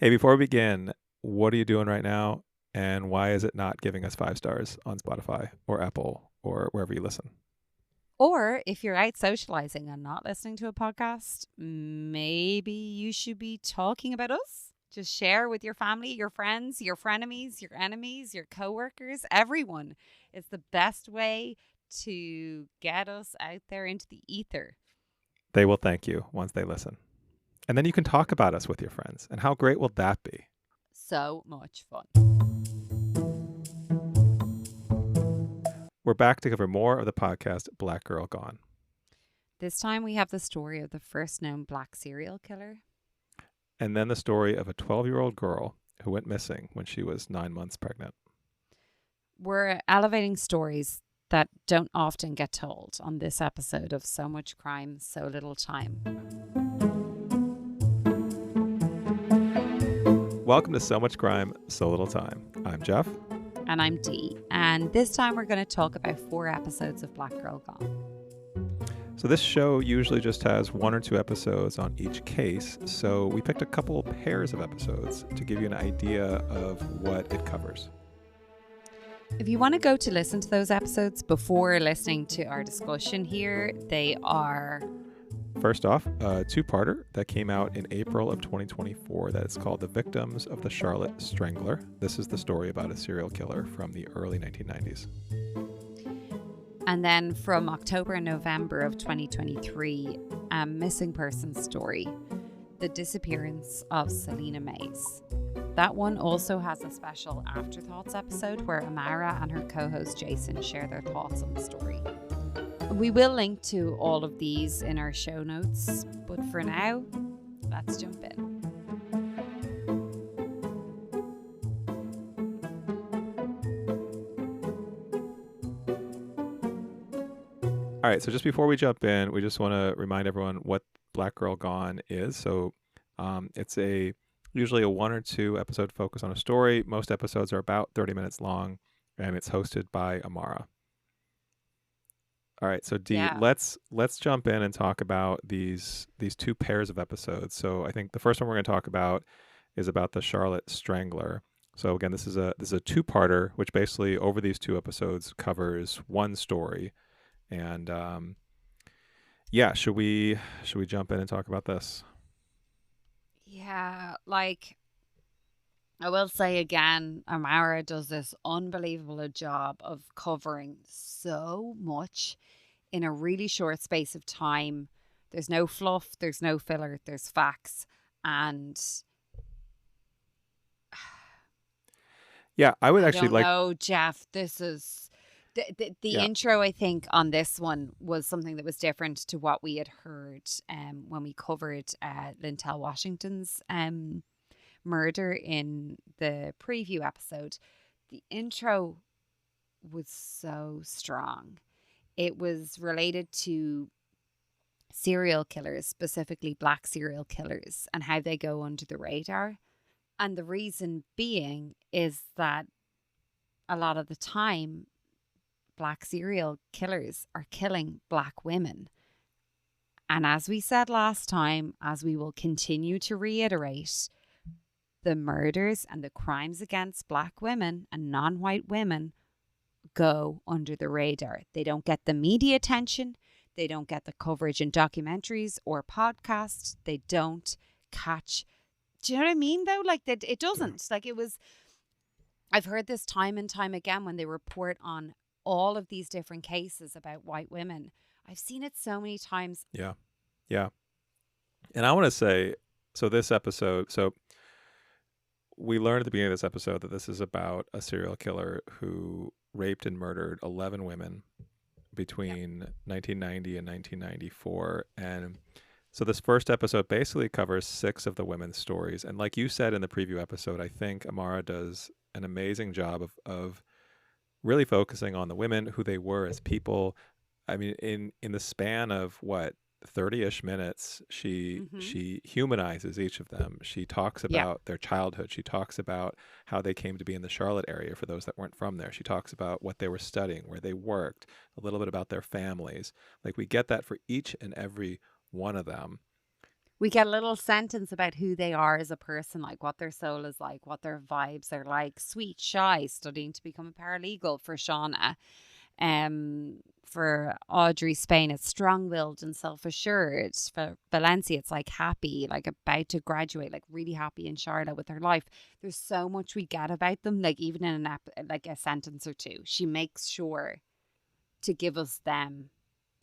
Hey, before we begin, what are you doing right now? And why is it not giving us 5 stars on Spotify or Apple or wherever you listen? Or if you're out socializing and not listening to a podcast, maybe you should be talking about us. Just share with your family, your friends, your frenemies, your enemies, your coworkers, everyone. It's the best way to get us out there into the ether. They will thank you once they listen. And then you can talk about us with your friends. And how great will that be? So much fun. We're back to cover more of the podcast Black Girl Gone. This time we have the story of the first known black serial killer. And then the story of a 12-year-old girl who went missing when she was 9 months pregnant. We're elevating stories that don't often get told on this episode of So Much Crime, So Little Time. Welcome to So Much Crime, So Little Time. I'm Jeff. And I'm Dee. And this time we're going to talk about 4 episodes of Black Girl Gone. So this show usually just has 1 or 2 episodes on each case, so we picked a couple pairs of episodes to give you an idea of what it covers. If you want to go to listen to those episodes before listening to our discussion here, they are... First off, a 2-parter that came out in April of 2024 that is called The Victims of the Charlotte Strangler. This is the story about a serial killer from the early 1990s. And then from October and November of 2023, a missing person story, The Disappearance of Selena Mays. That one also has a special Afterthoughts episode where Amara and her co-host Jason share their thoughts on the story. We will link to all of these in our show notes, but for now, let's jump in. All right, so just before we jump in, we just want to remind everyone what Black Girl Gone is. So it's usually a 1 or 2 episode focus on a story. Most episodes are about 30 minutes long, and it's hosted by Amara. All right, so Dee, Yeah. let's jump in and talk about these 2 pairs of episodes. So I think the first one we're going to talk about is about the Charlotte Strangler. So again, this is a 2-parter, which basically over these 2 episodes covers one story. And should we jump in and talk about this? Yeah, like I will say again, Amara does this unbelievable job of covering so much in a really short space of time. There's no fluff, there's no filler, there's facts. And Yeah, I would I actually don't like. know, Jeff, this is the Yeah, intro, I think, on this one was something that was different to what we had heard when we covered Lintel Washington's murder in the preview episode. The intro was so strong. It was related to serial killers, specifically black serial killers, and how they go under the radar. And the reason being is that a lot of the time, black serial killers are killing black women. And as we said last time, as we will continue to reiterate, the murders and the crimes against black women and non-white women go under the radar. They don't get the media attention. They don't get the coverage in documentaries or podcasts. They don't catch. Do you know what I mean, though? Like, that it doesn't. Like, it was. I've heard this time and time again when they report on all of these different cases about white women. I've seen it so many times. yeah. And I want to say, so this episode, so we learned at the beginning of this episode that this is about a serial killer who raped and murdered 11 women between 1990 and 1994. And so this first episode basically covers 6 of the women's stories. And like you said in the preview episode, I think Amara does an amazing job of really focusing on the women, who they were as people. I mean, in the span of 30-ish minutes, she humanizes each of them. She talks Yeah. about their childhood. She talks about how they came to be in the Charlotte area for those that weren't from there. She talks about what they were studying, where they worked, a little bit about their families. Like, we get that for each and every one of them. We get a little sentence about who they are as a person, like what their soul is like, what their vibes are like. Sweet, shy, studying to become a paralegal for Shauna. For Audrey Spain, it's strong-willed and self-assured. For Valencia, it's like happy, like about to graduate, like really happy in Charlotte with her life. There's so much we get about them, like even in like a sentence or two. She makes sure to give us them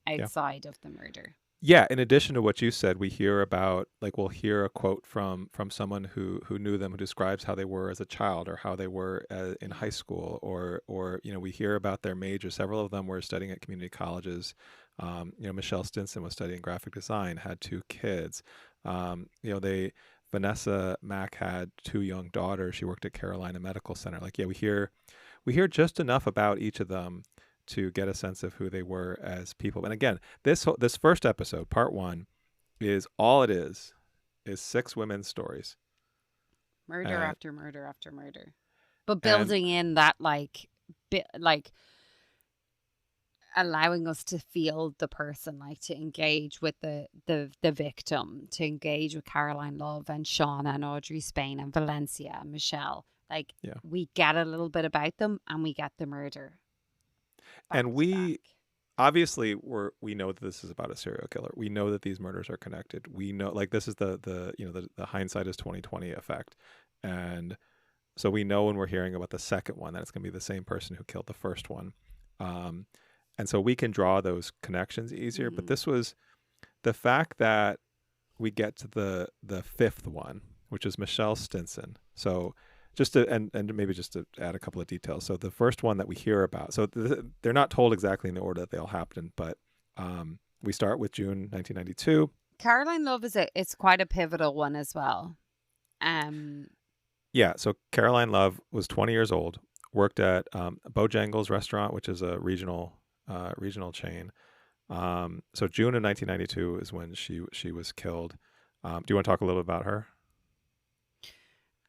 Yeah. outside of the murder. Yeah, in addition to what you said, we hear about, like, we'll hear a quote from someone who knew them, who describes how they were as a child, or how they were in high school, or we hear about their majors. Several of them were studying at community colleges. Michelle Stinson was studying graphic design, had 2 kids. Vanessa Mack had 2 young daughters. She worked at Carolina Medical Center. Like, yeah, we hear just enough about each of them to get a sense of who they were as people. And again, this first episode, part 1, is all it is 6 women's stories. Murder after murder after murder. But building in that like allowing us to feel the person, like to engage with the victim, to engage with Caroline Love and Shauna and Audrey Spain and Valencia and Michelle. Like, we get a little bit about them and we get the murder. And we obviously we know that this is about a serial killer. We know that these murders are connected. We know, like, this is the hindsight is 20/20 effect. And so we know when we're hearing about the second one that it's going to be the same person who killed the first one. And so we can draw those connections easier. Mm-hmm. But this was the fact that we get to the fifth one, which is Michelle Stinson. So just to, and maybe just to add a couple of details. So the first one that we hear about, so they're not told exactly in the order that they all happened, but we start with June 1992. Caroline Love it's quite a pivotal one as well. Yeah, so Caroline Love was 20 years old, worked at Bojangles Restaurant, which is a regional chain. So June of 1992 is when she was killed. Do you want to talk a little bit about her?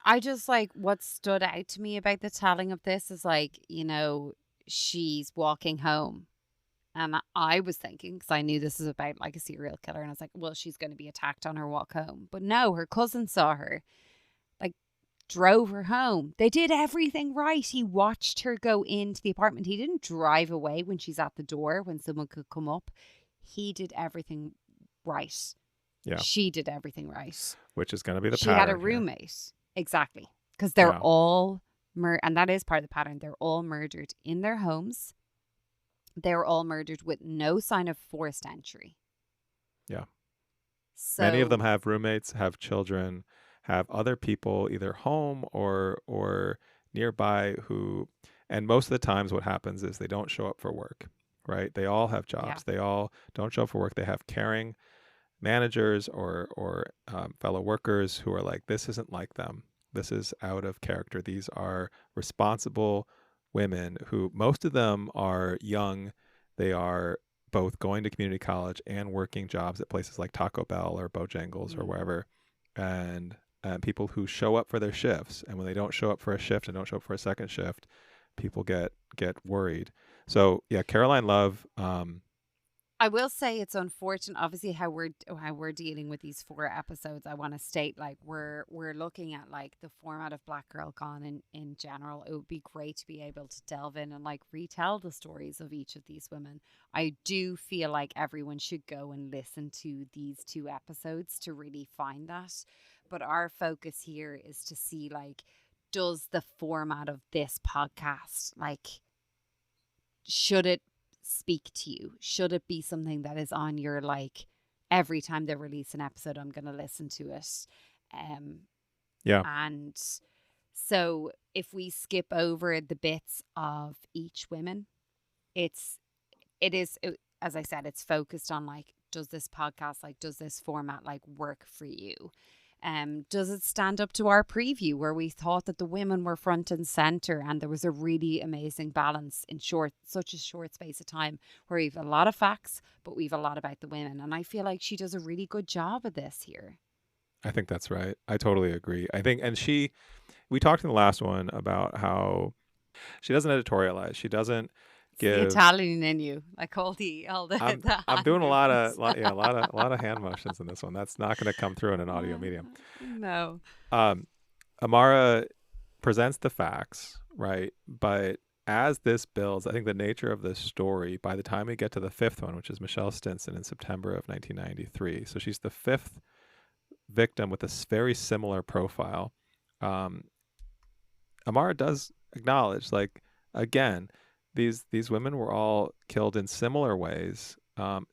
I just, like, what stood out to me about the telling of this is, like, she's walking home. And I was thinking, because I knew this is about, like, a serial killer, and I was like, well, she's going to be attacked on her walk home. But no, her cousin saw her, like, drove her home. They did everything right. He watched her go into the apartment. He didn't drive away when she's at the door, when someone could come up. He did everything right. Yeah. She did everything right. Which is going to be the pattern. She had a roommate. Here. Exactly. Because they're all, and that is part of the pattern. They're all murdered in their homes. They're all murdered with no sign of forced entry. Yeah. So, many of them have roommates, have children, have other people either home or nearby who, and most of the times what happens is they don't show up for work, right? They all have jobs. Yeah. They all don't show up for work. They have caring managers or fellow workers who are like, this isn't like them. This is out of character. These are responsible women who, most of them are young. They are both going to community college and working jobs at places like Taco Bell or Bojangles or wherever. And people who show up for their shifts. And when they don't show up for a shift and don't show up for a second shift, people get worried. So yeah, Caroline Love, I will say it's unfortunate, obviously, how we're dealing with these 4 episodes. I want to state, like, we're looking at, like, the format of Black Girl Gone in general. It would be great to be able to delve in and, like, retell the stories of each of these women. I do feel like everyone should go and listen to these 2 episodes to really find that. But our focus here is to see, like, does the format of this podcast, like, should it speak to you? Should it be something that is on your, like, every time they release an episode, I'm going to listen to it? Yeah. And so if we skip over the bits of each woman, it is, as I said, it's focused on, like, does this podcast, like, does this format, like, work for you? Does it stand up to our preview where we thought that the women were front and center and there was a really amazing balance in such a short space of time where we've a lot of facts, but we've a lot about the women. And I feel like she does a really good job of this here. I think that's right. I totally agree. I think, and we talked in the last one about how she doesn't editorialize. She doesn't the give. Italian in you, like all the the I'm hand doing a lot of movements. yeah, a lot of hand motions in this one. That's not going to come through in an audio medium. No. Um, Amara presents the facts, right? But as this builds, I think the nature of this story, by the time we get to the fifth one, which is Michelle Stinson in September of 1993, so she's the fifth victim with a very similar profile. Um, Amara does acknowledge, like, again, these women were all killed in similar ways.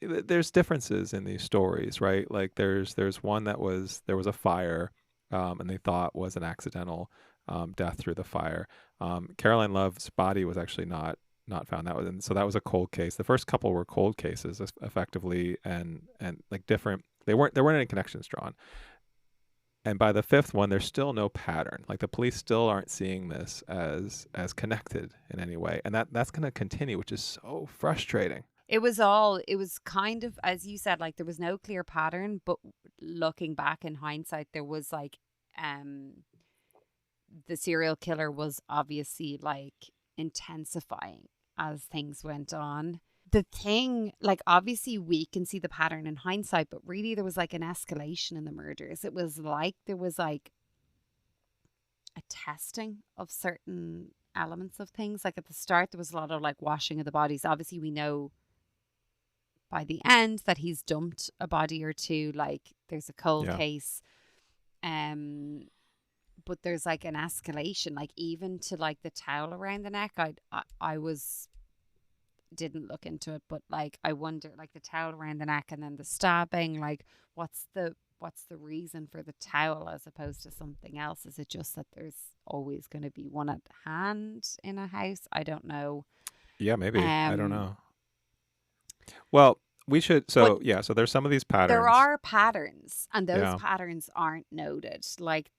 There's differences in these stories, right? Like there's one there was a fire, and they thought was an accidental death through the fire. Caroline Love's body was actually not found. That was a cold case. The first couple were cold cases, effectively, and like different. There weren't any connections drawn. And by the fifth one, there's still no pattern. Like the police still aren't seeing this as connected in any way, and that's going to continue, which is so frustrating. It was kind of, as you said, like there was no clear pattern, but looking back in hindsight, there was like, the serial killer was obviously like intensifying as things went on. The thing, like, obviously we can see the pattern in hindsight, but really there was like an escalation in the murders. It was like there was like a testing of certain elements of things. Like at the start, there was a lot of like washing of the bodies. Obviously, we know by the end that he's dumped a body or two. Like there's a cold Yeah. case. But there's like an escalation, like even to like the towel around the neck. I didn't look into it, but like I wonder, like the towel around the neck and then the stabbing, like what's the reason for the towel as opposed to something else? Is it just that there's always going to be one at hand in a house? I don't know. Yeah, maybe. I don't know. Well, we should. So But yeah. So there's some of these patterns. there are patterns, and those Yeah. patterns aren't noted. Like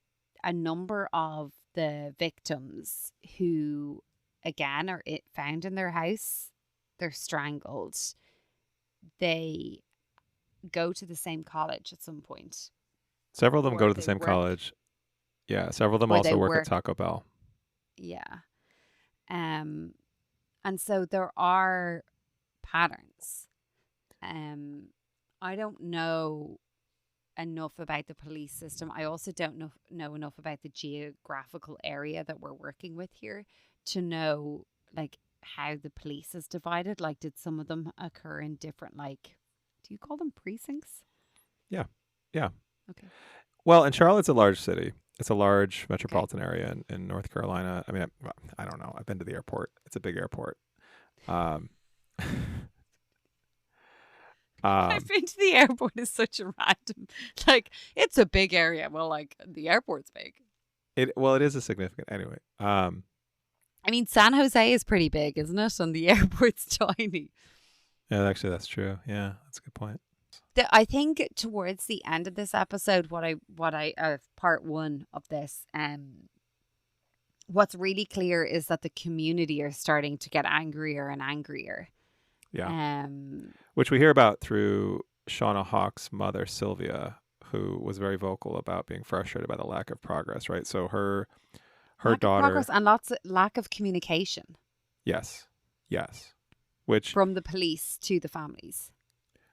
a number of the victims who, again, are found in their house, they're strangled. They go to the same college at some point. Several of them Or go to the they same work. college. Yeah. Several of them Or also they work at work. Taco Bell. Yeah. And so there are patterns. I don't know enough about the police system. I also don't know enough about the geographical area that we're working with here to know like how the police is divided. Like, did some of them occur in different, like, do you call them precincts? Yeah. Yeah. Okay. Well, and Charlotte's a large city. It's a large metropolitan area in North Carolina. I mean, I don't know. I've been to the airport. It's a big airport. Um, I've been to the airport is such a random, like, it's a big area. Well, like, the airport's big. it is a significant anyway. I mean, San Jose is pretty big, isn't it? And the airport's tiny. Yeah, actually, that's true. Yeah, that's a good point. I think towards the end of this episode, what I part one of this, what's really clear is that the community are starting to get angrier and angrier. Yeah. Which we hear about through Shauna Hawk's mother, Sylvia, who was very vocal about being frustrated by the lack of progress, right? So her lack of daughter, progress and lots of lack of communication. yes, which from the police to the families.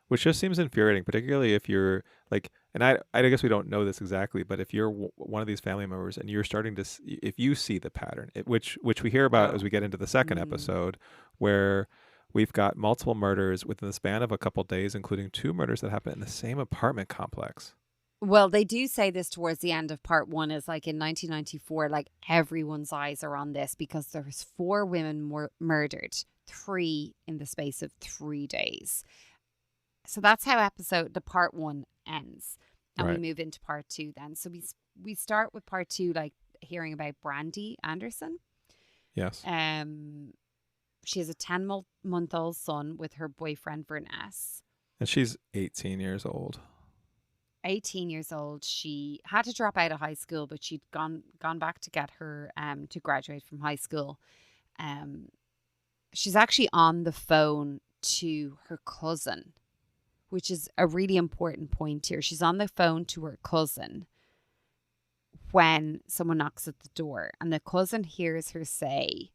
Which just seems infuriating, particularly if you're like, and I guess we don't know this exactly, but if you're one of these family members and you're starting to, if you see the pattern, which we hear about as we get into the second episode, where we've got multiple murders within the span of a couple days, including 2 murders that happen in the same apartment complex. Well, they do say this towards the end of part 1 is like in 1994, like everyone's eyes are on this because there's 4 women murdered, 3 in the space of 3 days. So that's how the part 1 ends. And Right. we move into part 2 then. So we start with part 2, like hearing about Brandy Anderson. Yes. She has a 10-month-old son with her boyfriend, Verness. And she's 18 years old. 18 years old. She had to drop out of high school, but she'd gone back to get her to graduate from high school. She's actually on the phone to her cousin, which is a really important point here. She's on the phone to her cousin when someone knocks at the door, and the cousin hears her say,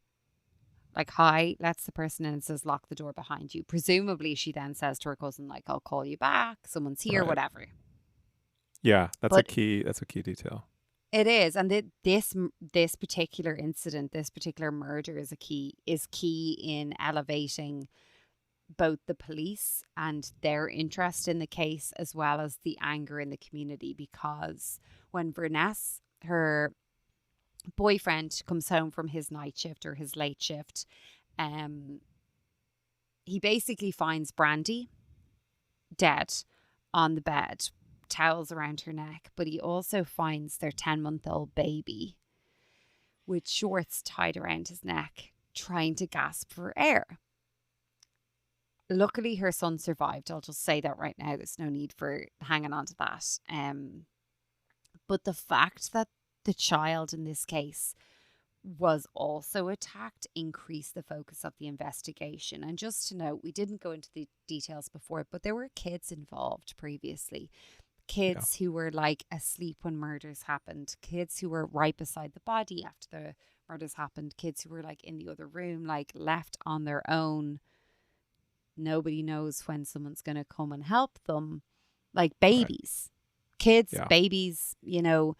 like, hi, lets the person in and says, lock the door behind you. Presumably, she then says to her cousin, like, I'll call you back. Someone's here, Right. whatever. Yeah, that's a But key detail. it is, and this particular incident, this particular murder is key in elevating both the police and their interest in the case, as well as the anger in the community. Because when Verness, her boyfriend, comes home from his night shift or his late shift, he basically finds Brandy dead on the bed, towels around her neck, but he also finds their 10-month-old baby with shorts tied around his neck, trying to gasp for air. Luckily, her son survived. I'll just say that right now. There's no need for hanging on to that. But the fact that the child in this case was also attacked increased the focus of the investigation. And just to note, we didn't go into the details before, but there were kids involved previously. Kids who were like asleep when murders happened, kids who were right beside the body after the murders happened, kids who were like in the other room, like left on their own. Nobody knows when someone's going to come and help them. Like babies, kids, babies, you know.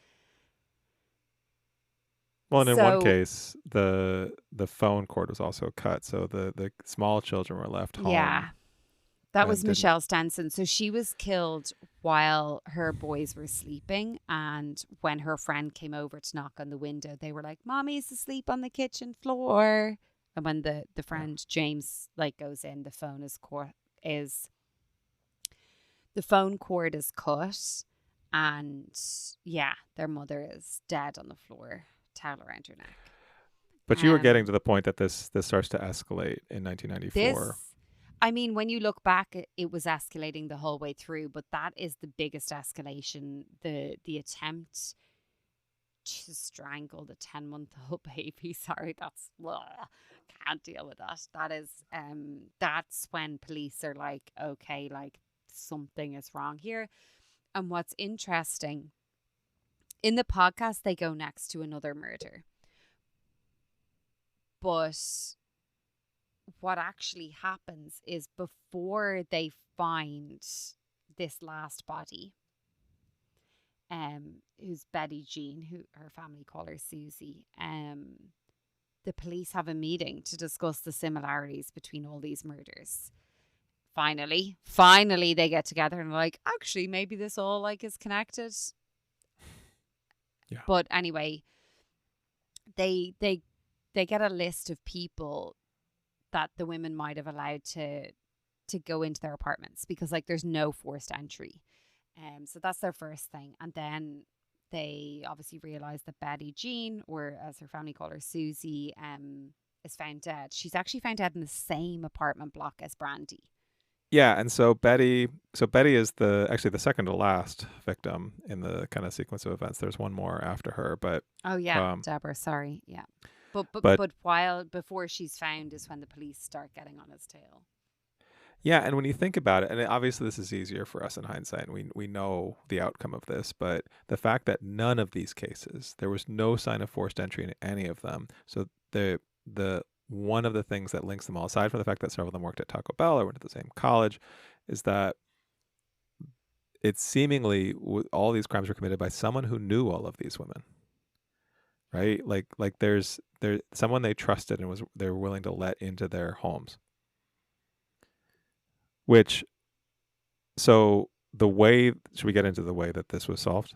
Well, and in one case, the phone cord was also cut, so the small children were left home. Yeah, that was Michelle Stenson. So she was killed while her boys were sleeping, and when her friend came over to knock on the window, they were like, "Mommy's asleep on the kitchen floor." And when the friend James like goes in, the phone cord is cut, and yeah, their mother is dead on the floor, towel around her neck. But you were getting to the point that this starts to escalate in 1994. I mean, when you look back, it was escalating the whole way through, but that is the biggest escalation. The attempt to strangle the 10-month-old baby. Sorry, can't deal with that. That is that's when police are like, okay, like something is wrong here. And what's interesting, in the podcast they go next to another murder, but what actually happens is before they find this last body, who's Betty Jean, who her family call her Susie, the police have a meeting to discuss the similarities between all these murders. Finally, they get together and are like, actually, maybe this all like is connected. Yeah. But anyway, they get a list of people that the women might have allowed to go into their apartments, because like there's no forced entry. So that's their first thing. And then they obviously realize that Betty Jean, or as her family call her, Susie, is found dead. She's actually found dead in the same apartment block as Brandy. Yeah, and so Betty is actually the second to last victim in the kind of sequence of events. There's one more after her, but Deborah, sorry, yeah. But before she's found is when the police start getting on his tail. Yeah, and when you think about it, and obviously this is easier for us in hindsight, and we know the outcome of this, but the fact that none of these cases, there was no sign of forced entry in any of them. So the one of the things that links them all, aside from the fact that several of them worked at Taco Bell or went to the same college, is that it's seemingly all these crimes were committed by someone who knew all of these women, right? Like there's someone they trusted and they were willing to let into their homes. So should we get into the way that this was solved?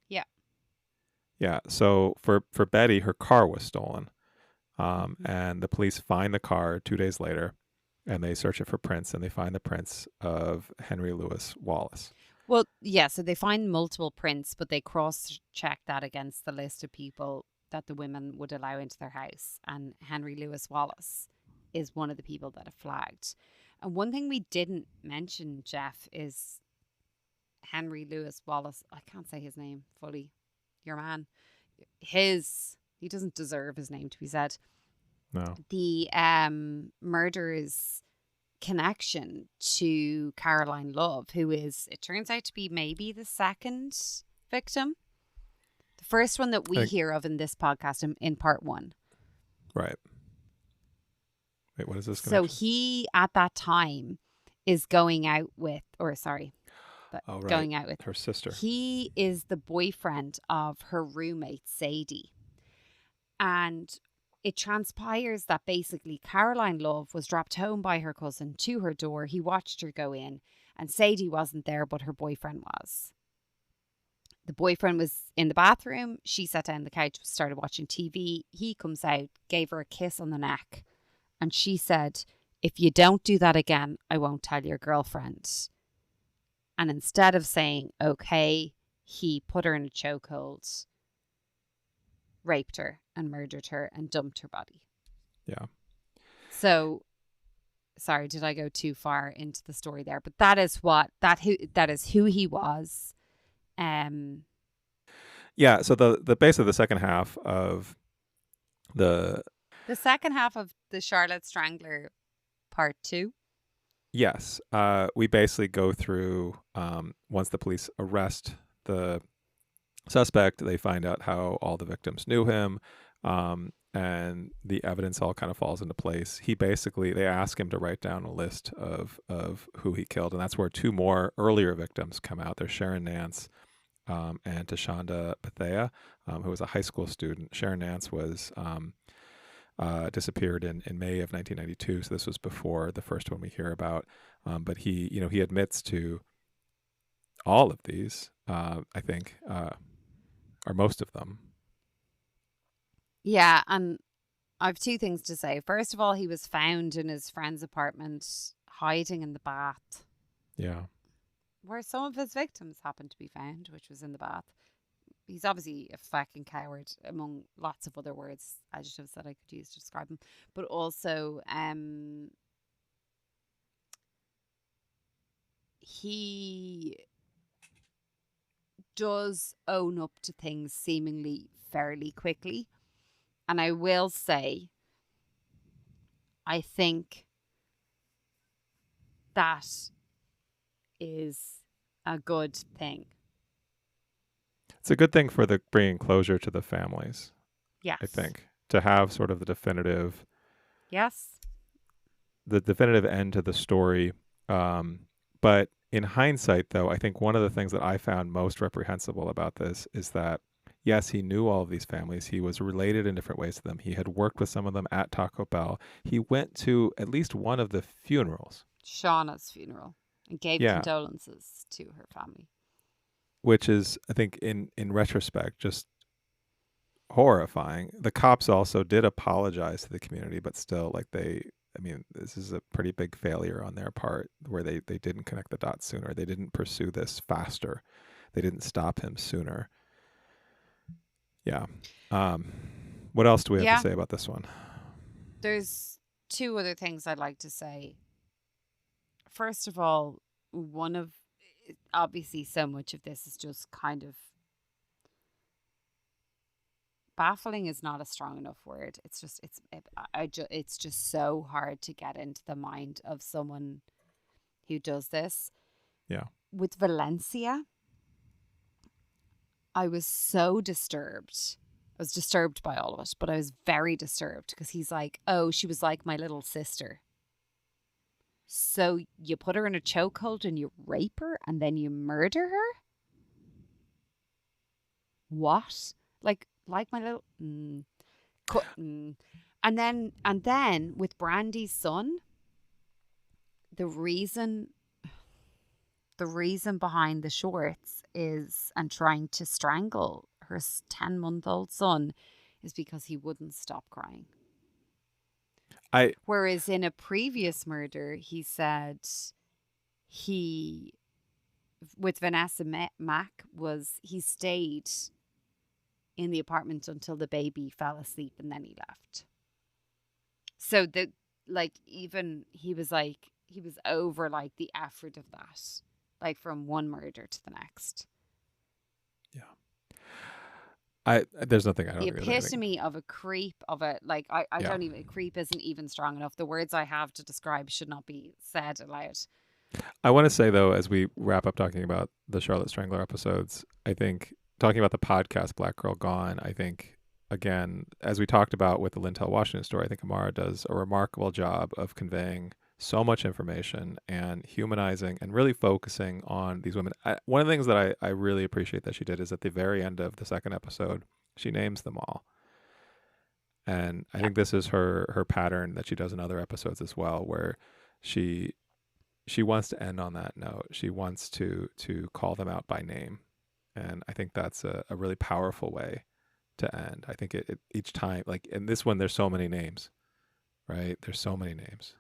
Yeah. Yeah. So for Betty, her car was stolen. And the police find the car 2 days later, and they search it for prints, and they find the prints of Henry Louis Wallace. Well, yeah, so they find multiple prints, but they cross-check that against the list of people that the women would allow into their house. And Henry Louis Wallace is one of the people that are flagged. And one thing we didn't mention, Jeff, is Henry Louis Wallace. I can't say his name fully. Your man. He doesn't deserve his name to be said. No. The murderer's connection to Caroline Love, who is, it turns out to be maybe the second victim. The first one that we hear of in this podcast in part one. Right. Wait, what is this So connection? he, at that time, is going out with, Oh, right. going out with, Her sister. he is the boyfriend of her roommate, Sadie. And it transpires that basically Caroline Love was dropped home by her cousin to her door. He watched her go in, and Sadie wasn't there, but her boyfriend was. The boyfriend was in the bathroom. She sat down on the couch, started watching TV. He comes out, gave her a kiss on the neck. And she said, "If you don't do that again, I won't tell your girlfriend." And instead of saying, okay, he put her in a chokehold, raped her and murdered her and dumped her body. Yeah. So, sorry, did I go too far into the story there? But that is who he was. Yeah. So the base of the second half of the second half of the Charlotte Strangler part 2. yes, we basically go through once the police arrest the suspect, they find out how all the victims knew him, and the evidence all kind of falls into place. They ask him to write down a list of who he killed, and that's where two more earlier victims come out. There's Sharon Nance and Tashonda Bethea, who was a high school student. Sharon Nance was disappeared in May of 1992, so this was before the first one we hear about. But he admits to all of these, I think, or most of them. Yeah, and I have two things to say. First of all, he was found in his friend's apartment, hiding in the bath. Yeah. Where some of his victims happened to be found, which was in the bath. He's obviously a fucking coward, among lots of other words, adjectives that I could use to describe him. But also, he does own up to things seemingly fairly quickly. And I will say, I think that is a good thing. It's a good thing for bringing closure to the families. Yes. I think, to have sort of the definitive end to the story. But in hindsight, though, I think one of the things that I found most reprehensible about this is that, yes, he knew all of these families. He was related in different ways to them. He had worked with some of them at Taco Bell. He went to at least one of the funerals. Shauna's funeral, and gave condolences to her family. Which is, I think, in retrospect, just horrifying. The cops also did apologize to the community, but still, this is a pretty big failure on their part, where they didn't connect the dots sooner. They didn't pursue this faster. They didn't stop him sooner. Yeah. What else do we have to say about this one? There's two other things I'd like to say. First of all, obviously so much of this is just kind of baffling is not a strong enough word. It's just so hard to get into the mind of someone who does this. Yeah. With Valencia, I was so disturbed. I was disturbed by all of it, but I was very disturbed because he's like, "Oh, she was like my little sister." So you put her in a chokehold and you rape her and then you murder her? What? Like my little... And then with Brandy's son, the reason behind the shorts is, and trying to strangle her 10-month-old son, is because he wouldn't stop crying. Whereas in a previous murder, he said with Vanessa Mack, he stayed in the apartment until the baby fell asleep and then he left. So he was over like the effort of that, like from one murder to the next. Yeah. There's nothing I don't agree with. The epitome of a creep, of a don't even, creep isn't even strong enough. The words I have to describe should not be said aloud. I want to say, though, as we wrap up talking about the Charlotte Strangler episodes, I think talking about the podcast Black Girl Gone, I think again, as we talked about with the Lintel Washington story, I think Amara does a remarkable job of conveying so much information and humanizing and really focusing on these women. One of the things that I really appreciate that she did is at the very end of the second episode, she names them all. And I think this is her pattern that she does in other episodes as well, where she wants to end on that note. She wants to call them out by name. And I think that's a really powerful way to end. I think it each time, like in this one, there's so many names, right? There's so many names.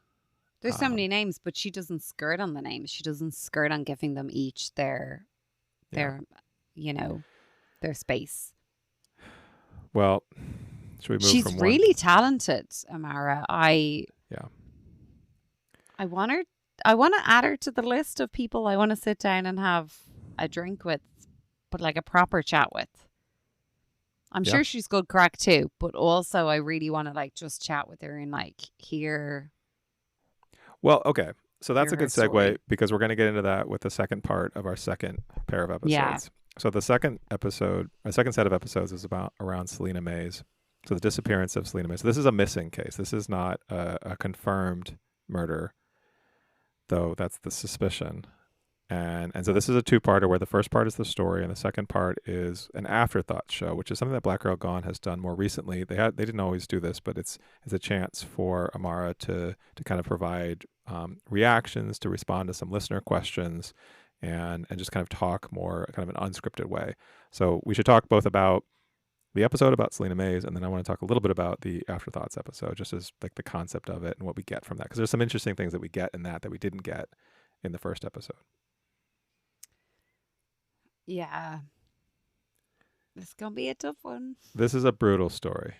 There's so many names, but she doesn't skirt on the names. She doesn't skirt on giving them each their you know, their space. Well, should we move She's from really talented, Amara. I want her. I want to add her to the list of people I want to sit down and have a drink with, but like a proper chat with. I'm sure she's good crack too, but also I really want to like just chat with her and like hear. Well, okay. So that's a good segue story. because we're going to get into that with the second part of our second pair of episodes. Yeah. So the second episode, our second set of episodes is around Selena Mays. So the disappearance of Selena Mays. So this is a missing case. This is not a confirmed murder, though that's the suspicion. And so this is a two-parter where the first part is the story and the second part is an afterthought show, which is something that Black Girl Gone has done more recently. They didn't always do this, but it's a chance for Amara to kind of provide reactions, to respond to some listener questions, and just kind of talk more kind of an unscripted way. So we should talk both about the episode about Selena Mays, and then I want to talk a little bit about the Afterthoughts episode, just as like the concept of it and what we get from that, because there's some interesting things that we get in that we didn't get in the first episode. Yeah. It's going to be a tough one. This is a brutal story.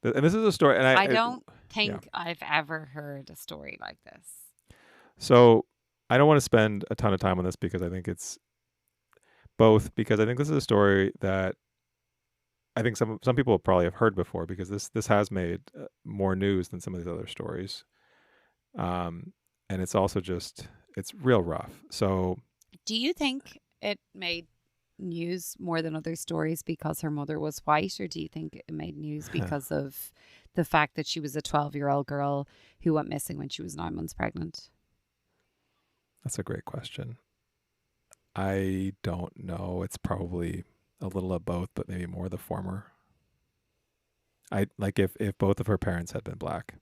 And this is a story. And I don't think I've ever heard a story like this. So I don't want to spend a ton of time on this because I think it's both, because I think this is a story that I think some people probably have heard before, because this has made more news than some of these other stories. And it's also it's real rough. So do you think it made news more than other stories because her mother was white, or do you think it made news because of the fact that she was a 12-year-old girl who went missing when she was 9 months pregnant? That's a great question. I don't know. It's probably a little of both, but maybe more the former. I like if both of her parents had been Black,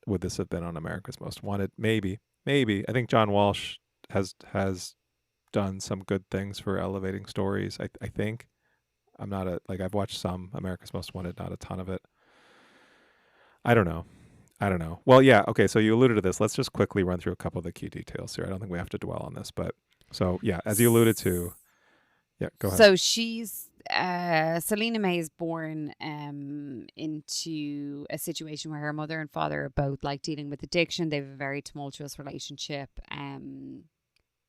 would this have been on America's Most Wanted? Maybe. I think John Walsh has done some good things for elevating stories. I think. I'm not I've watched some America's Most Wanted, not a ton of it. I don't know. Well, yeah, okay, so you alluded to this. Let's just quickly run through a couple of the key details here. I don't think we have to dwell on this, but so yeah, as you alluded to, yeah, go ahead. So she's Selena May is born into a situation where her mother and father are both like dealing with addiction. They have a very tumultuous relationship.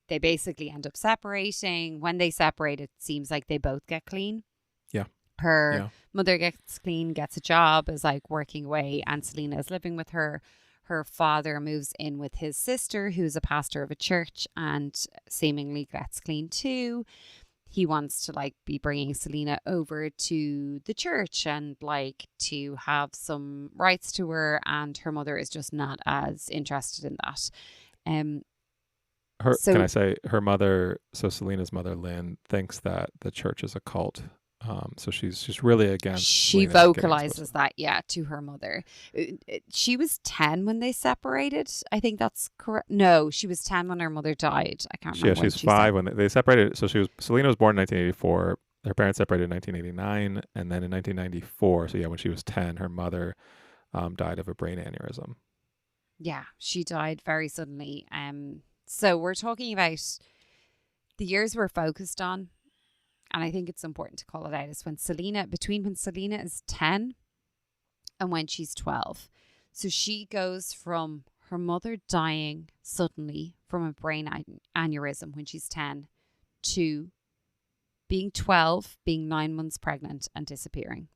They basically end up separating. When they separate, it seems like they both get clean. Yeah. Her mother gets clean, gets a job, is like working away, and Selena is living with her. Her father moves in with his sister, who's a pastor of a church, and seemingly gets clean too. He wants to like be bringing Selena over to the church and like to have some rights to her, and her mother is just not as interested in that. Can I say her mother? So Selena's mother, Lynn, thinks that the church is a cult. So she's really against. She vocalizes that, to her mother. She was 10 when they separated. I think that's correct. No, she was 10 when her mother died. I can't remember. Yeah, she's 5 when they separated. So Selena was born in 1984. Her parents separated in 1989, and then in 1994. So yeah, when she was 10, her mother died of a brain aneurysm. Yeah, she died very suddenly. So we're talking about the years we're focused on. And I think it's important to call it out, is when Selena is 10 and when she's 12. So she goes from her mother dying suddenly from a brain aneurysm when she's 10 to being 12, being 9 months pregnant and disappearing.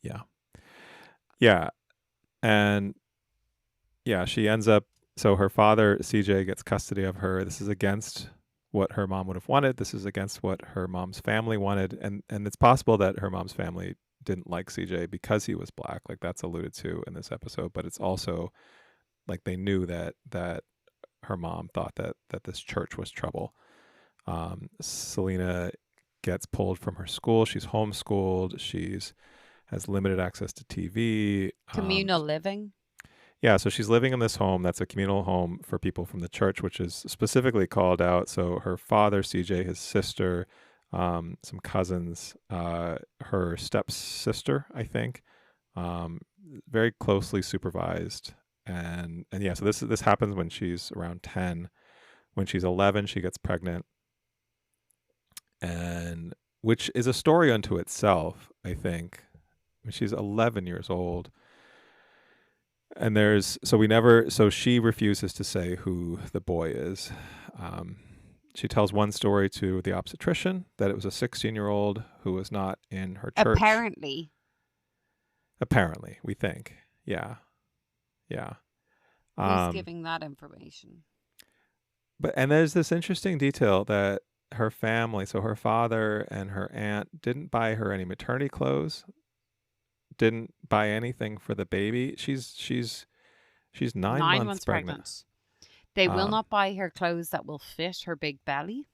Yeah. Yeah. And yeah, she ends up, so her father, CJ, gets custody of her. This is against what her mom would have wanted. This is against what her mom's family wanted, and it's possible that her mom's family didn't like CJ because he was black, like that's alluded to in this episode. But it's also like they knew that her mom thought that this church was trouble. Selena gets pulled from her school. She's homeschooled. She's has limited access to TV. Communal living. Yeah, so she's living in this home that's a communal home for people from the church, which is specifically called out. So her father, CJ, his sister, some cousins, her stepsister, I think, very closely supervised. And yeah, so this happens when she's around 10. When she's 11, she gets pregnant, and which is a story unto itself, I think. When she's 11 years old. And so she refuses to say who the boy is. She tells one story to the obstetrician that it was a 16-year-old who was not in her church. Apparently, we think. Yeah. Who's giving that information? And there's this interesting detail that her family, so her father and her aunt, didn't buy her any maternity clothes. Didn't buy anything for the baby. She's 9 months pregnant. They will not buy her clothes that will fit her big belly.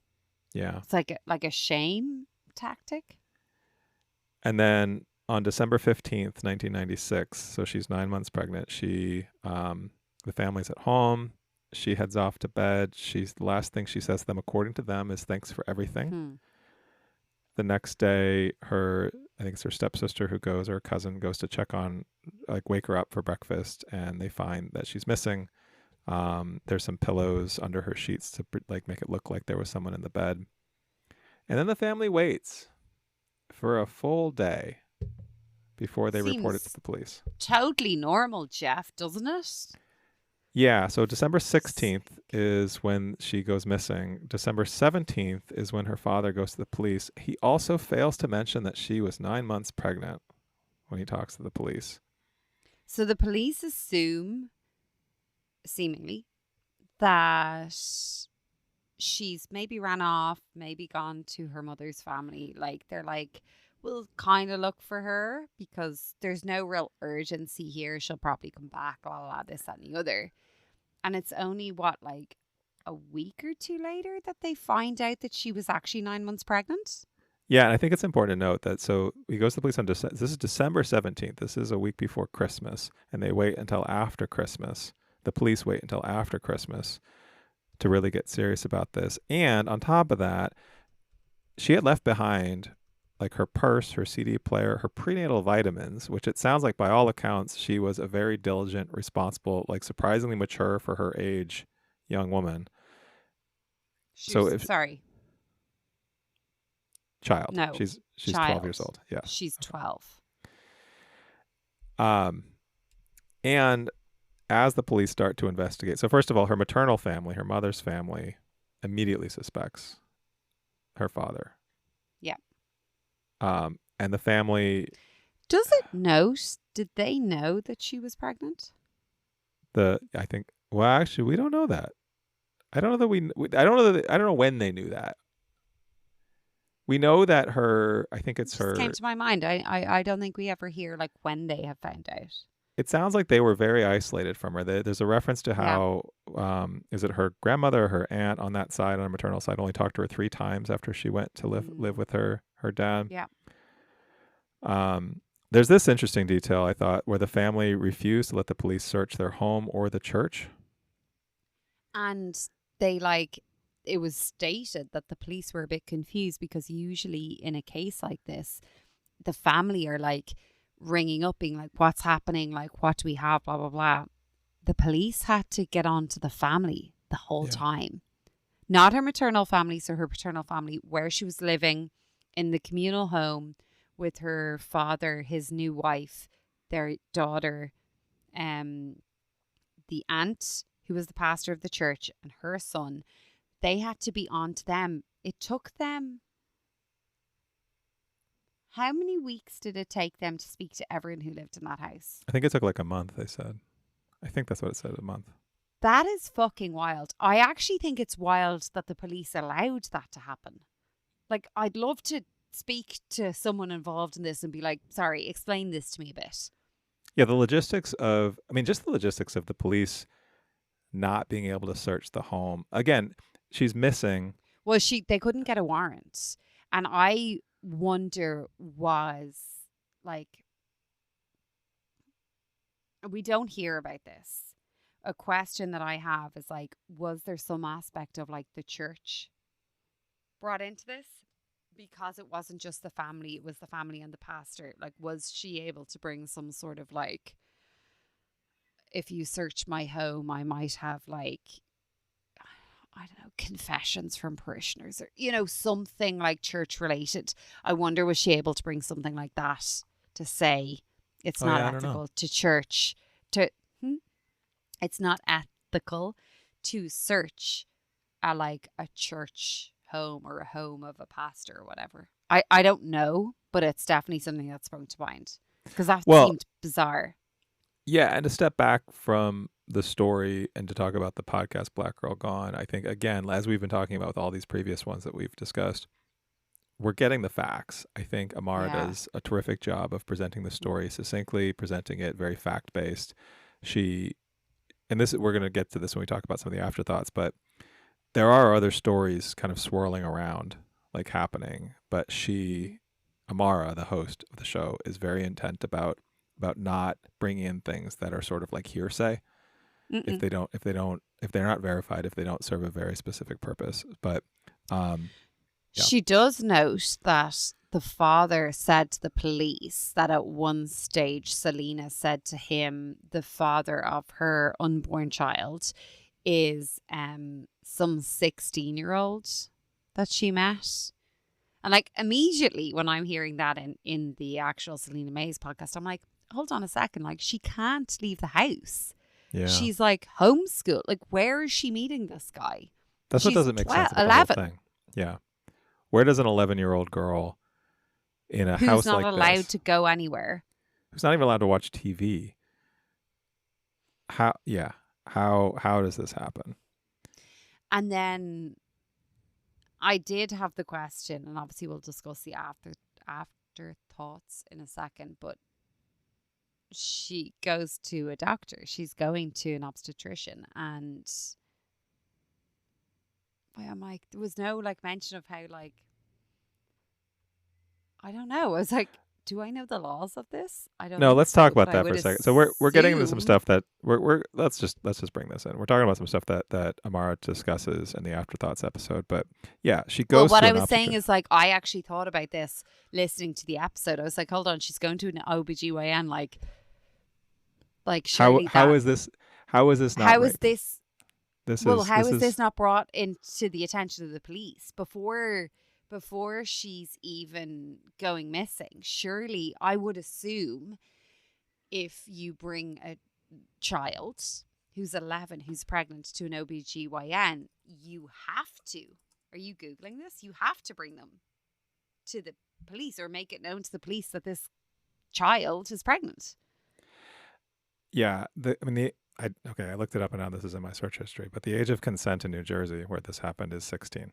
Yeah. It's like a shame tactic. And then on December 15th, 1996, so she's 9 months pregnant, the family's at home. She heads off to bed. The last thing she says to them, according to them, is thanks for everything. The next day, I think it's her stepsister who goes, or her cousin goes to check on, like wake her up for breakfast, and they find that she's missing. There's some pillows under her sheets to like make it look like there was someone in the bed. And then the family waits for a full day before they report it to the police. Totally normal, Jeff, doesn't it? Yeah, so December 16th is when she goes missing. December 17th is when her father goes to the police. He also fails to mention that she was 9 months pregnant when he talks to the police. So the police assume, seemingly, that she's maybe ran off, maybe gone to her mother's family. Like, they're like, we'll kind of look for her because there's no real urgency here. She'll probably come back, blah, blah, blah, this, that, and the other. And it's only, like a week or two later that they find out that she was actually 9 months pregnant? Yeah, and I think it's important to note that, so he goes to the police on this is December 17th. This is a week before Christmas, and they wait until after Christmas. The police wait until after Christmas to really get serious about this. And on top of that, she had left behind like her purse, her CD player, her prenatal vitamins, which it sounds like by all accounts, she was a very diligent, responsible, like surprisingly mature for her age young woman. Child. No. She's 12 years old. Yeah. She's 12. And as the police start to investigate, so first of all, her maternal family, her mother's family, immediately suspects her father. Yeah. And the family... Did they know that she was pregnant? Actually, we don't know that. I don't know when they knew that. We know that It came to my mind. I don't think we ever hear like when they have found out. It sounds like they were very isolated from her. There's a reference to how, is it her grandmother or her aunt on that side, on her maternal side, only talked to her 3 times after she went to live with her dad. Yeah. There's this interesting detail, I thought, where the family refused to let the police search their home or the church. And it was stated that the police were a bit confused because usually in a case like this, the family are like ringing up being like, what's happening? Like, what do we have? Blah, blah, blah. The police had to get on to the family the whole time. Not her maternal family, so her paternal family, where she was living in the communal home with her father, his new wife, their daughter, the aunt who was the pastor of the church, and her son. They had to be on to them. It took them... How many weeks did it take them to speak to everyone who lived in that house? I think it took like a month, they said. I think that's what it said, a month. That is fucking wild. I actually think it's wild that the police allowed that to happen. Like, I'd love to speak to someone involved in this and be like, sorry, explain this to me a bit. Yeah, the logistics of, I mean, just the logistics of the police not being able to search the home. Again, she's missing. Well, they couldn't get a warrant. And I wonder like, we don't hear about this. A question that I have is like, was there some aspect of like the church brought into this? Because it wasn't just the family, it was the family and the pastor. Like, was she able to bring some sort of like, if you search my home, I might have like, I don't know, confessions from parishioners or, you know, something like church related. I wonder, was she able to bring something like that to say it's not ethical to church to, it's not ethical to search like a church home or a home of a pastor or whatever. I don't know, but it's definitely something that's sprung to mind because that seemed bizarre. Yeah, and to step back from the story and to talk about the podcast Black Girl Gone, I think, again, as we've been talking about with all these previous ones that we've discussed, we're getting the facts. I think Amara does a terrific job of presenting the story succinctly, presenting it very fact-based. And this, we're going to get to this when we talk about some of the afterthoughts, but there are other stories kind of swirling around, like happening, but Amara, the host of the show, is very intent about not bringing in things that are sort of like hearsay. If they're not verified, if they don't serve a very specific purpose. But she does note that the father said to the police that at one stage Selena said to him, the father of her unborn child is some 16-year-old that she met. And like immediately when I'm hearing that in the actual Selena May's podcast, I'm like, hold on a second, like she can't leave the house. Yeah. She's like homeschooled. Like, where is she meeting this guy? That's what doesn't make sense about the whole thing. Yeah. Where does an 11-year-old girl in a house like this, who's not allowed to go anywhere, who's not even allowed to watch TV, how does this happen? And then I did have the question, and obviously we'll discuss the afterthoughts in a second, but she goes to a doctor. She's going to an obstetrician, and I'm like, there was no like mention of how, like, I don't know. I was like, do I know the laws of this? I don't know. No, let's talk about that for a second. So we're getting into some stuff that let's just bring this in. We're talking about some stuff that Amara discusses in the Afterthoughts episode. But yeah, she goes. Well, what I was saying is, like, I actually thought about this listening to the episode. I was like, hold on, she's going to an OBGYN, like how is this not how rape? Is this how is this not brought into the attention of the police before she's even going missing? Surely I would assume if you bring a child who's 11 who's pregnant to an OBGYN, you have to, are you Googling this? You have to bring them to the police or make it known to the police that this child is pregnant. Yeah, I looked it up and now this is in my search history, but the age of consent in New Jersey where this happened is 16.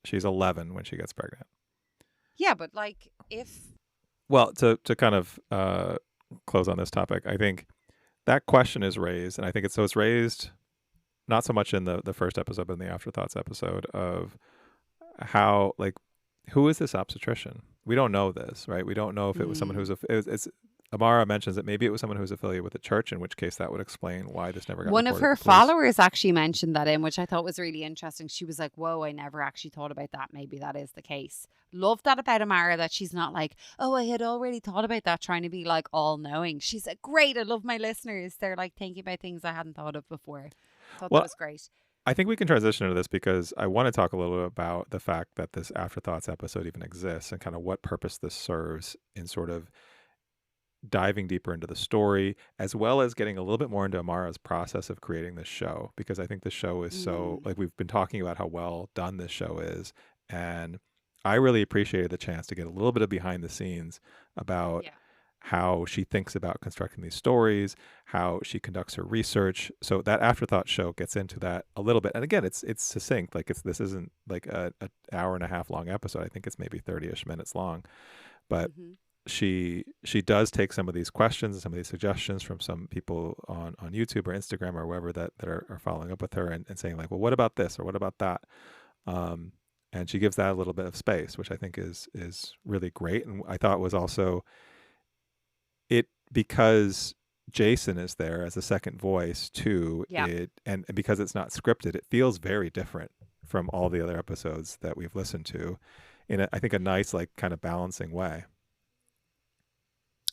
She's 11 when she gets pregnant. Yeah, but like well, to kind of close on this topic, I think that question is raised, and I think it's raised not so much in the first episode, but in the Afterthoughts episode of how, like, who is this obstetrician? We don't know this, right? We don't know if it was someone who's it's Amara mentions that maybe it was someone who's affiliated with the church, in which case that would explain why this never got One of her followers actually mentioned that which I thought was really interesting. She was like, whoa, I never actually thought about that. Maybe that is the case. Love that about Amara, that she's not like, oh, I had already thought about that, trying to be like all knowing. She's like, great, I love my listeners. They're like thinking about things I hadn't thought of before. I thought that was great. I think we can transition into this because I want to talk a little bit about the fact that this Afterthoughts episode even exists and kind of what purpose this serves in sort of diving deeper into the story, as well as getting a little bit more into Amara's process of creating this show, because I think the show is so, like, we've been talking about how well done this show is, and I really appreciated the chance to get a little bit of behind the scenes about how she thinks about constructing these stories, how she conducts her research. So that Afterthought show gets into that a little bit. And again, it's succinct. Like this isn't like a hour and a half long episode. I think it's maybe 30-ish minutes long. But Hmm. she does take some of these questions and some of these suggestions from some people on YouTube or Instagram or wherever that are following up with her and saying like, well, what about this or what about that? And she gives that a little bit of space, which I think is really great. And I thought was also it, because Jason is there as a second voice too, Yeah. and because it's not scripted, it feels very different from all the other episodes that we've listened to in I think a nice like kind of balancing way.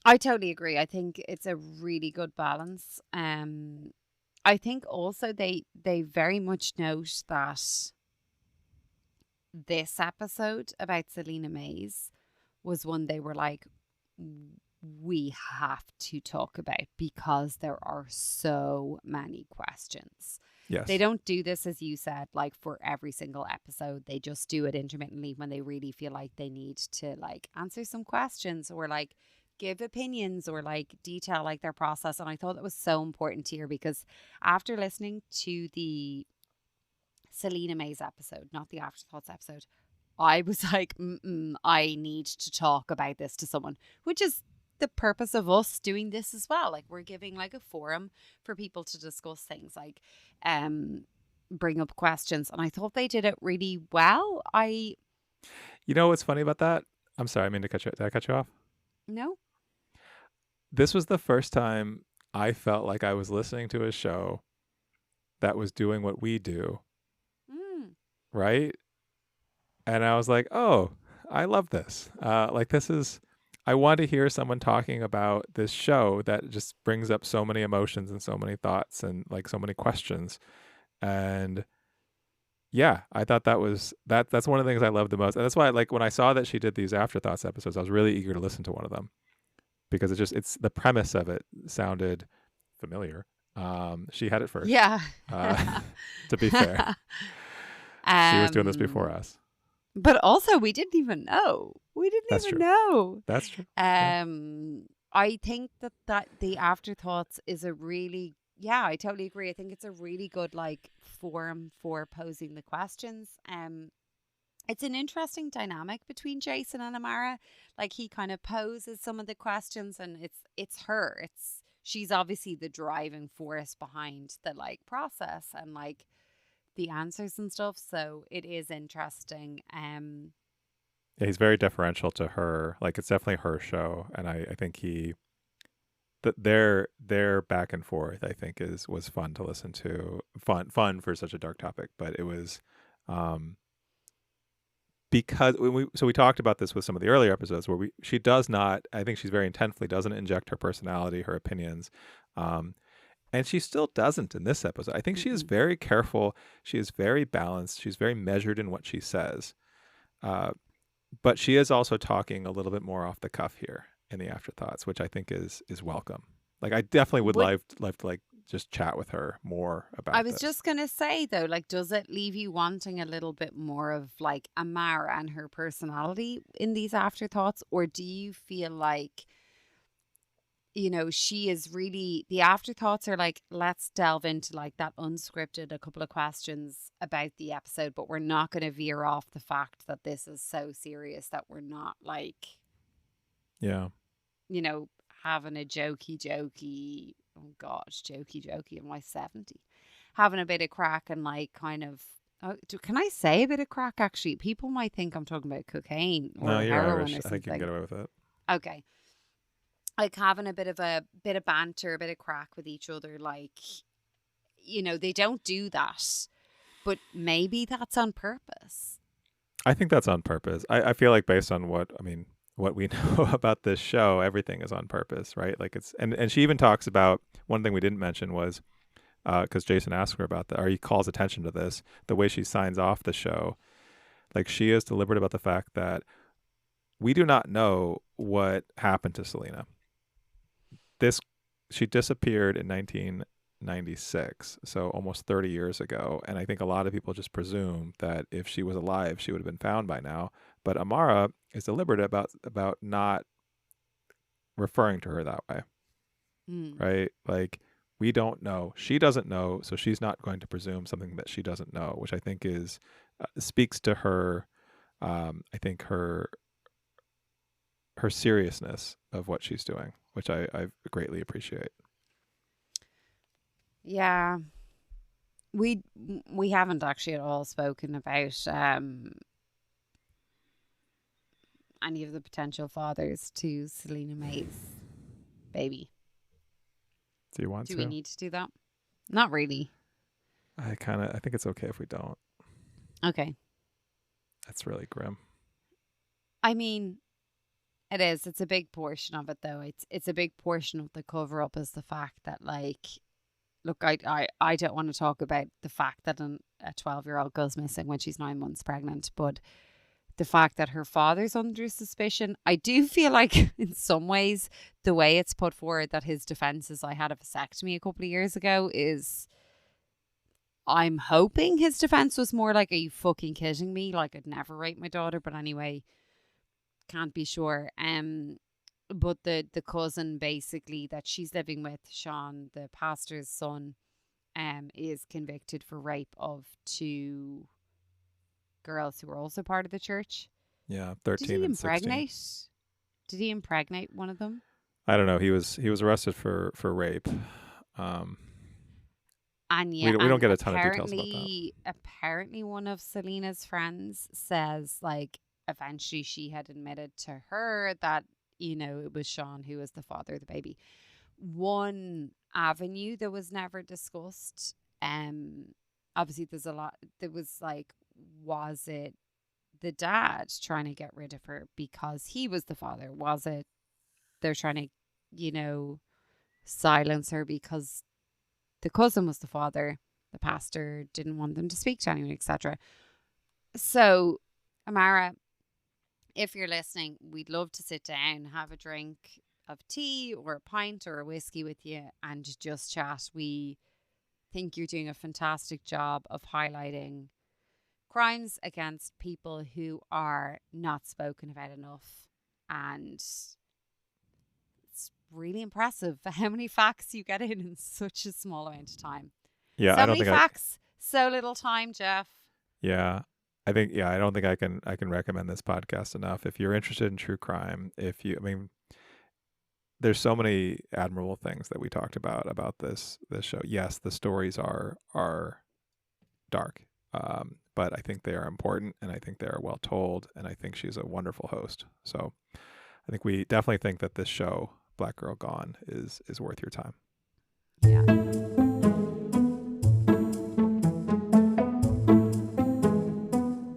I totally agree. I think it's a really good balance. I think also they very much note that this episode about Selena Mays was one they were like, we have to talk about because there are so many questions. Yes. They don't do this, as you said, like for every single episode. They just do it intermittently when they really feel like they need to like answer some questions or like give opinions or like detail like their process. And I thought that was so important here because after listening to the Selena Mays episode, not the Afterthoughts episode, I was like, I need to talk about this to someone, which is the purpose of us doing this as well. Like we're giving like a forum for people to discuss things, like bring up questions. And I thought they did it really well. You know what's funny about that? I'm sorry, I mean to cut you. Did I cut you off? No. This was the first time I felt like I was listening to a show that was doing what we do, right? And I was like, oh, I love this. Like this is, I want to hear someone talking about this show that just brings up so many emotions and so many thoughts and like so many questions. And yeah, I thought that's one of the things I loved the most. And that's why like when I saw that she did these Afterthoughts episodes, I was really eager to listen to one of them because it's the premise of it sounded familiar. She had it first. Yeah. To be fair. She was doing this before us. But also we didn't even know. That's true. Know. That's true. I think that the Afterthoughts is a really, yeah, I totally agree. I think it's a really good like forum for posing the questions. It's an interesting dynamic between Jason and Amara. Like he kind of poses some of the questions and it's her. She's obviously the driving force behind the like process and like the answers and stuff. So it is interesting. Yeah, he's very deferential to her. Like it's definitely her show, and I think their back and forth I think was fun to listen to. Fun for such a dark topic, but it was because we talked about this with some of the earlier episodes where she does not. I think she's very intentfully doesn't inject her personality, her opinions. And she still doesn't in this episode. I think she is very careful. She is very balanced. She's very measured in what she says. But she is also talking a little bit more off the cuff here in the Afterthoughts, which I think is welcome. Like I definitely would love to like just chat with her more about I was this. just going to say though, like, does it leave you wanting a little bit more of like Amara and her personality in these Afterthoughts? Or do you feel like, you know, she is really, the Afterthoughts are like, let's delve into like that unscripted, a couple of questions about the episode, but we're not going to veer off the fact that this is so serious that we're not like, yeah, you know, having a jokey, oh gosh, jokey in my 70, having a bit of crack and like kind of, can I say a bit of crack actually? People might think I'm talking about cocaine or no, you're heroin Irish. or I something. think you can get away with it. Okay. Like having a bit of banter, a bit of crack with each other. Like, you know, they don't do that, but maybe that's on purpose. I think that's on purpose. I feel like based on what we know about this show, everything is on purpose, right? Like it's, and she even talks about, one thing we didn't mention was, because Jason asked her about that, or he calls attention to this, the way she signs off the show. Like she is deliberate about the fact that we do not know what happened to Selena. She disappeared in 1996, so almost 30 years ago. And I think a lot of people just presume that if she was alive, she would have been found by now. But Amara is deliberate about not referring to her that way, right? Like, we don't know. She doesn't know, so she's not going to presume something that she doesn't know, which I think is speaks to her. I think her seriousness of what she's doing, which I greatly appreciate. Yeah. We haven't actually at all spoken about any of the potential fathers to Selena May's baby. Do you want to? Do we need to do that? Not really. I think it's okay if we don't. Okay. That's really grim. I mean, it is. It's a big portion of it, though. It's a big portion of the cover up is the fact that, like, look, I don't want to talk about the fact that a 12-year-old goes missing when she's 9 months pregnant, but the fact that her father's under suspicion, I do feel like in some ways the way it's put forward that his defense is I had a vasectomy a couple of years ago is, I'm hoping his defense was more like, are you fucking kidding me? Like, I'd never rape my daughter, but anyway, can't be sure. But the cousin basically that she's living with, Sean, the pastor's son, is convicted for rape of 2 girls who were also part of the church. Yeah, 13 and 16. Did he impregnate one of them? I don't know. He was arrested for rape. And yeah, we don't get a ton of details about that. Apparently, one of Selena's friends says, like, eventually she had admitted to her that, you know, it was Sean who was the father of the baby. One avenue that was never discussed, obviously there's a lot, there was like, was it the dad trying to get rid of her because he was the father? Was it they're trying to, you know, silence her because the cousin was the father, the pastor didn't want them to speak to anyone, etc. So, Amara, if you're listening, we'd love to sit down, have a drink of tea or a pint or a whiskey with you and just chat. We think you're doing a fantastic job of highlighting crimes against people who are not spoken about enough. And it's really impressive how many facts you get in such a small amount of time. Yeah, so many facts, so little time, Jeff. Yeah. I don't think I can recommend this podcast enough. If you're interested in true crime, there's so many admirable things that we talked about this show. Yes, the stories are dark, but I think they are important, and I think they are well told, and I think she's a wonderful host. So I think we definitely think that this show, Black Girl Gone, is worth your time. Yeah.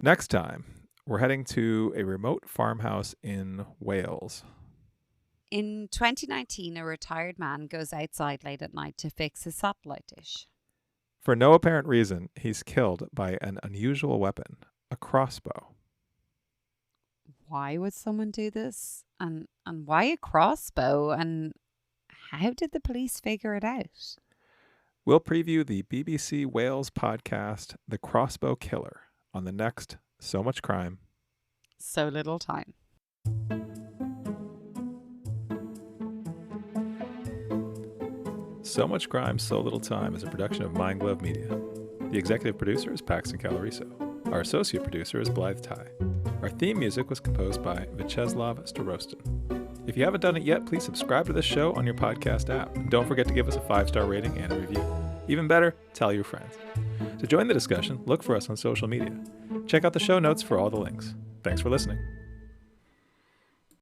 Next time, we're heading to a remote farmhouse in Wales. In 2019, a retired man goes outside late at night to fix his satellite dish. For no apparent reason, he's killed by an unusual weapon, a crossbow. Why would someone do this? And why a crossbow? And how did the police figure it out? We'll preview the BBC Wales podcast, The Crossbow Killer, on the next So Much Crime, So Little Time. So Much Crime, So Little Time is a production of Mind Glove Media. The executive producer is Paxton Caloriso. Our associate producer is Blythe Ty. Our theme music was composed by Vyacheslav Starostin. If you haven't done it yet, please subscribe to this show on your podcast app. And don't forget to give us a 5-star rating and a review. Even better, tell your friends. To join the discussion, look for us on social media. Check out the show notes for all the links. Thanks for listening.